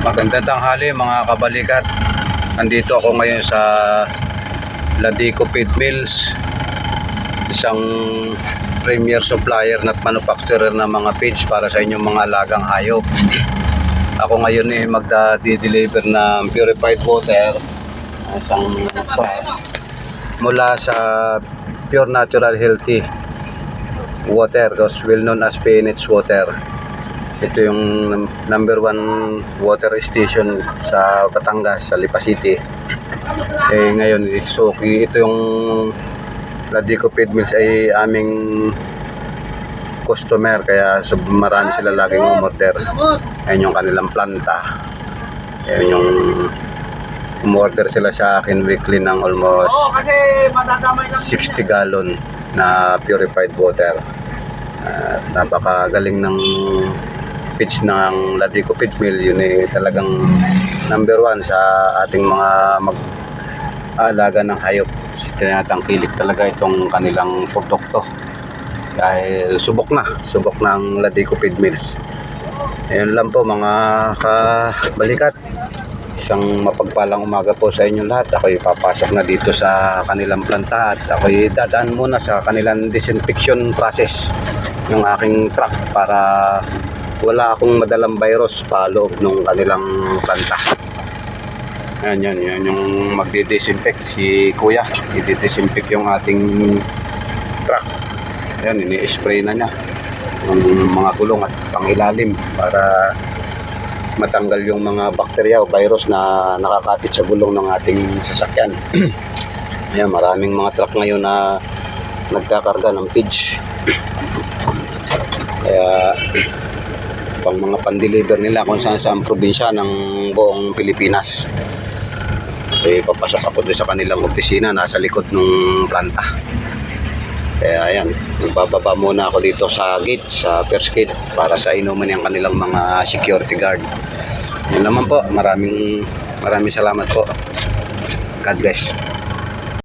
Magandang tanghali mga kabalikat. Nandito ako ngayon sa Ladico Feed Mills, isang premier supplier at manufacturer ng mga feeds para sa inyong mga alagang hayop. Ako ngayon magda-deliver ng purified water, isang mula sa Pure Natural Healthy Water, well known as PNH Water. Ito yung number 1 water station sa Batangas, sa Lipa City. Ngayon, Suki, ito yung Ladico Feed Mills ay aming customer, kaya marami sila laging umorder. Ayan yung kanilang planta. Ayan yung umorder sila sa akin weekly ng almost 60 gallon na purified water. Napakagaling ng feeds ng Ladico Feed Mill. Yun talagang number 1 sa ating mga mag-aalaga ng hayop. Tinatangkilik talaga itong kanilang produkto dahil subok ng Ladico Feed Mills. Ayun lang po mga kabalikat, isang mapagpalang umaga po sa inyong lahat. Ako'y papasok na dito sa kanilang planta at ako'y dadaan muna sa kanilang disinfection process ng aking truck para wala akong madalang virus pa loob ng kanilang planta. Yan yung magdi-disinfect si kuya. I-disinfect yung ating truck. Yan, ini-spray na niya yung mga gulong at pangilalim para matanggal yung mga bakterya o virus na nakakapit sa gulong ng ating sasakyan. Yan, maraming mga truck ngayon na nagkakarga ng feeds. Kaya pang mga pan-deliver nila kung saan probinsya ng buong Pilipinas. Papasok ako doon sa kanilang opisina, nasa likod ng planta. Kaya ayan, magbababa muna ako dito sa gate, sa first gate, para sa inuman yung kanilang mga security guard. Yun naman po, maraming salamat po. God bless.